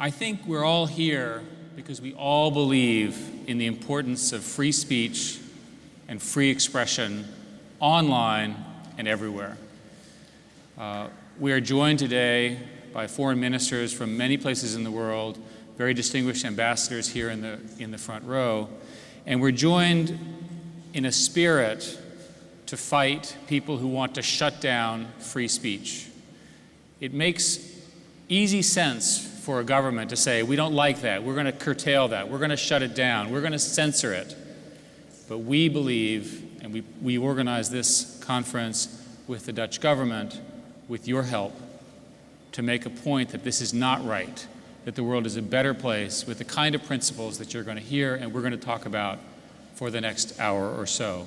I think we're all here because we all believe in the importance of free speech and free expression online and everywhere. We are joined today by foreign ministers from many places in the world, very distinguished ambassadors here in the front row, and we're joined in a spirit to fight people who want to shut down free speech. It makes easy sense for a government to say, we don't like that, we're going to curtail that, we're going to shut it down, we're going to censor it. But we believe, and we organize this conference with the Dutch government, with your help, to make a point that this is not right, that the world is a better place with the kind of principles that you're going to hear and we're going to talk about for the next hour or so.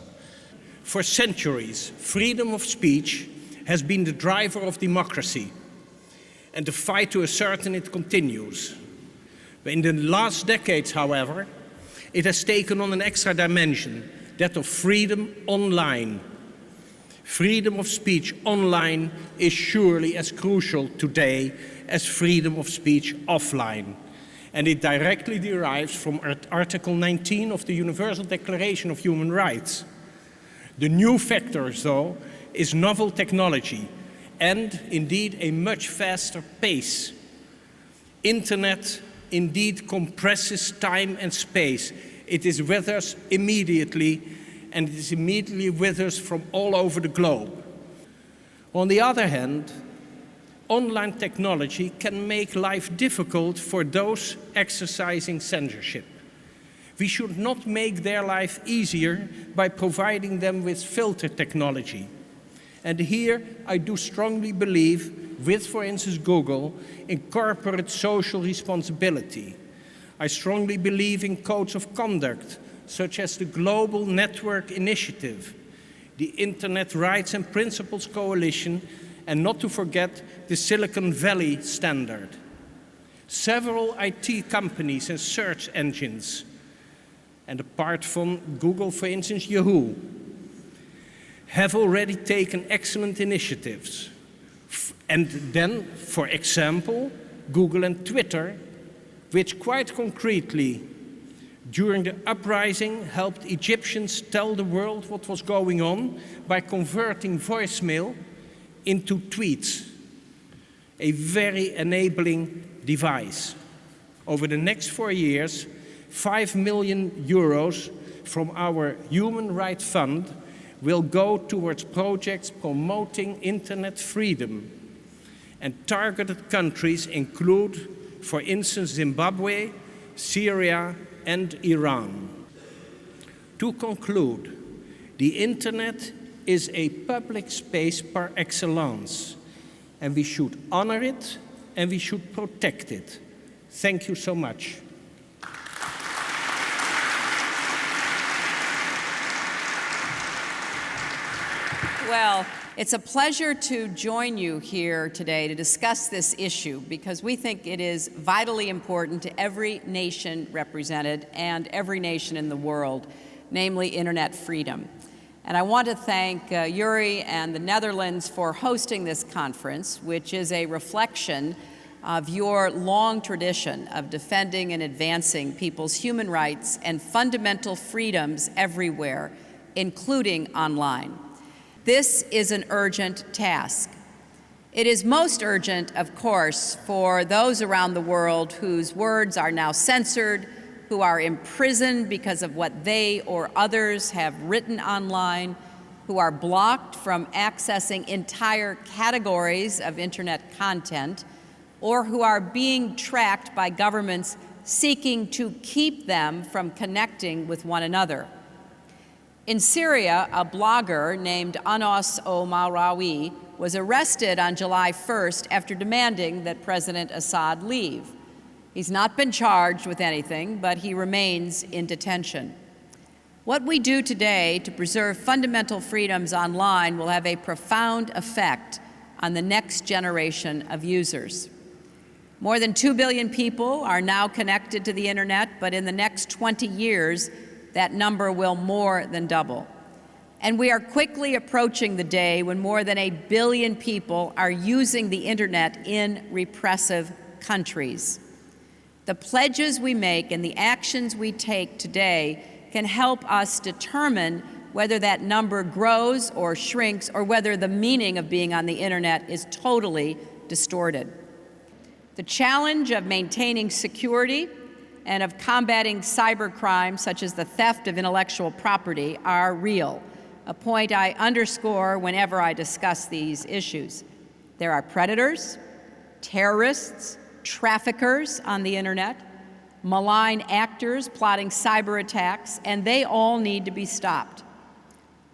For centuries, freedom of speech has been the driver of democracy, and the fight to ascertain it continues. In the last decades, however, it has taken on an extra dimension, that of freedom online. Freedom of speech online is surely as crucial today as freedom of speech offline. And it directly derives from Article 19 of the Universal Declaration of Human Rights. The new factor, though, is novel technology, and indeed a much faster pace. Internet indeed compresses time and space. It is with us immediately, and it is immediately with us from all over the globe. On the other hand, online technology can make life difficult for those exercising censorship. We should not make their life easier by providing them with filter technology. And here I do strongly believe, with, for instance, Google, in corporate social responsibility. I strongly believe in codes of conduct, such as the Global Network Initiative, the Internet Rights and Principles Coalition, and not to forget the Silicon Valley Standard. Several IT companies and search engines, and apart from Google, for instance, Yahoo, have already taken excellent initiatives. And then, for example, Google and Twitter, which quite concretely, during the uprising, helped Egyptians tell the world what was going on by converting voicemail into tweets, a very enabling device. Over the next 4 years, 5 million euros from our Human Rights Fund will go towards projects promoting internet freedom. And targeted countries include, for instance, Zimbabwe, Syria, and Iran. To conclude, the internet is a public space par excellence, and we should honor it and we should protect it. Thank you so much. Well, it's a pleasure to join you here today to discuss this issue because we think it is vitally important to every nation represented and every nation in the world, namely internet freedom. And I want to thank Yuri and the Netherlands for hosting this conference, which is a reflection of your long tradition of defending and advancing people's human rights and fundamental freedoms everywhere, including online. This is an urgent task. It is most urgent, of course, for those around the world whose words are now censored, who are imprisoned because of what they or others have written online, who are blocked from accessing entire categories of internet content, or who are being tracked by governments seeking to keep them from connecting with one another. In Syria, a blogger named Anas Omarawi was arrested on July 1st after demanding that President Assad leave. He's not been charged with anything, but he remains in detention. What we do today to preserve fundamental freedoms online will have a profound effect on the next generation of users. More than 2 billion people are now connected to the internet, but in the next 20 years, that number will more than double. And we are quickly approaching the day when more than 1 billion people are using the internet in repressive countries. The pledges we make and the actions we take today can help us determine whether that number grows or shrinks, or whether the meaning of being on the internet is totally distorted. The challenge of maintaining security and of combating cybercrime, such as the theft of intellectual property, are real, a point I underscore whenever I discuss these issues. There are predators, terrorists, traffickers on the internet, malign actors plotting cyber attacks, and they all need to be stopped.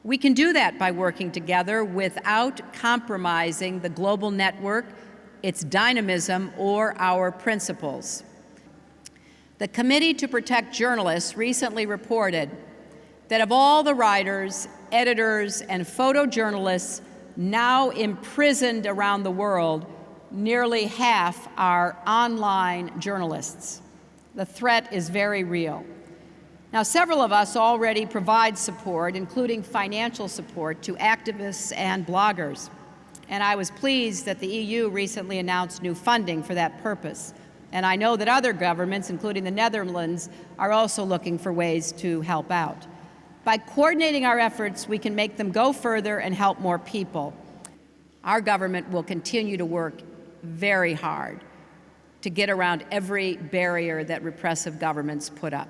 We can do that by working together without compromising the global network, its dynamism, or our principles. The Committee to Protect Journalists recently reported that of all the writers, editors, and photojournalists now imprisoned around the world, nearly half are online journalists. The threat is very real. Now, several of us already provide support, including financial support, to activists and bloggers. And I was pleased that the EU recently announced new funding for that purpose. And I know that other governments, including the Netherlands, are also looking for ways to help out. By coordinating our efforts, we can make them go further and help more people. Our government will continue to work very hard to get around every barrier that repressive governments put up.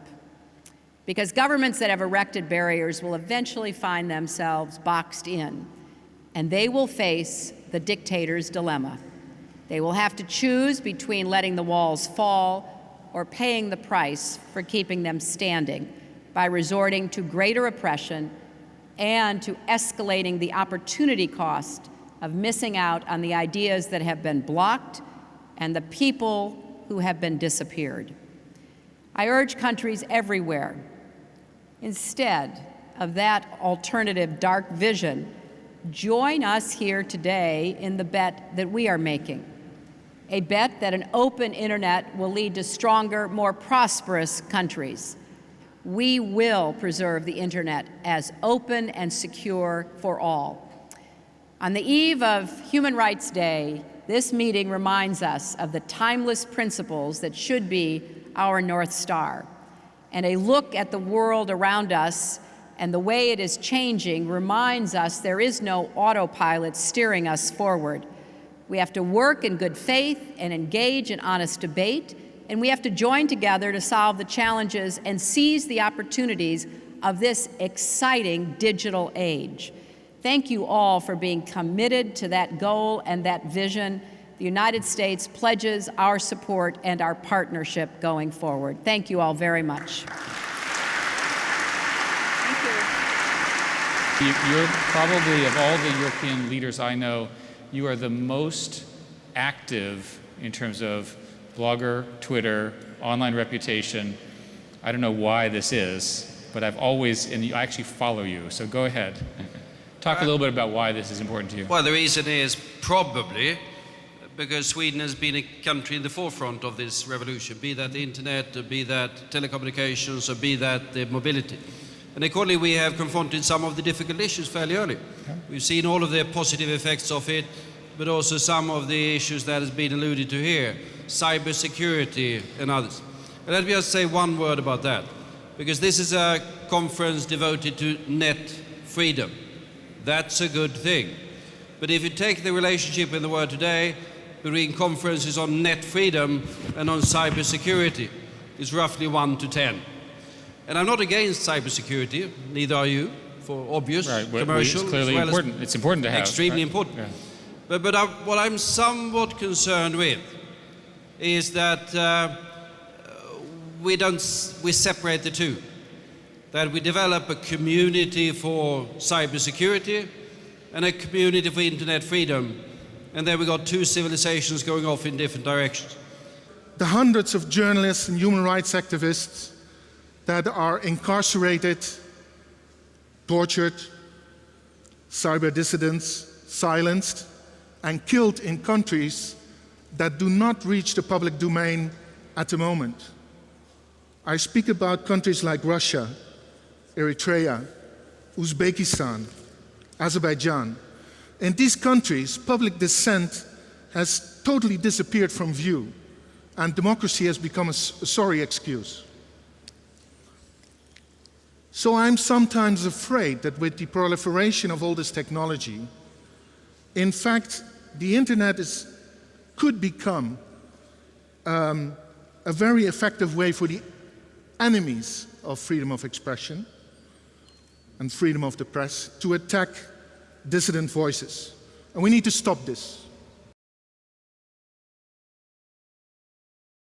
Because governments that have erected barriers will eventually find themselves boxed in, and they will face the dictator's dilemma. They will have to choose between letting the walls fall or paying the price for keeping them standing by resorting to greater oppression and to escalating the opportunity cost of missing out on the ideas that have been blocked and the people who have been disappeared. I urge countries everywhere, instead of that alternative dark vision, join us here today in the bet that we are making. A bet that an open internet will lead to stronger, more prosperous countries. We will preserve the internet as open and secure for all. On the eve of Human Rights Day, this meeting reminds us of the timeless principles that should be our North Star. And a look at the world around us and the way it is changing reminds us there is no autopilot steering us forward. We have to work in good faith and engage in honest debate, and we have to join together to solve the challenges and seize the opportunities of this exciting digital age. Thank you all for being committed to that goal and that vision. The United States pledges our support and our partnership going forward. Thank you all very much. Thank you. You're probably, of all the European leaders I know, you are the most active in terms of blogger, Twitter, online reputation. I don't know why this is, but I've always, and I actually follow you, so go ahead. Talk a little bit about why this is important to you. Well, the reason is probably because Sweden has been a country in the forefront of this revolution, be that the internet, or be that telecommunications, or be that the mobility. And accordingly, we have confronted some of the difficult issues fairly early. Yeah. We've seen all of the positive effects of it, but also some of the issues that has been alluded to here, cybersecurity and others. And let me just say one word about that, because this is a conference devoted to net freedom. That's a good thing. But if you take the relationship in the world today between conferences on net freedom and on cybersecurity, it's roughly 1 to 10. And I'm not against cybersecurity, neither are you, for obvious, commercial, it's clearly important. It's important to have. Extremely important. Yeah. But what I'm somewhat concerned with is that we separate the two. That we develop a community for cybersecurity and a community for internet freedom, and then we got two civilizations going off in different directions. The hundreds of journalists and human rights activists that are incarcerated, tortured, cyber dissidents, silenced, and killed in countries that do not reach the public domain at the moment. I speak about countries like Russia, Eritrea, Uzbekistan, Azerbaijan. In these countries, public dissent has totally disappeared from view. and democracy has become a sorry excuse. So I'm sometimes afraid that with the proliferation of all this technology, in fact, the internet could become a very effective way for the enemies of freedom of expression and freedom of the press to attack dissident voices. And we need to stop this.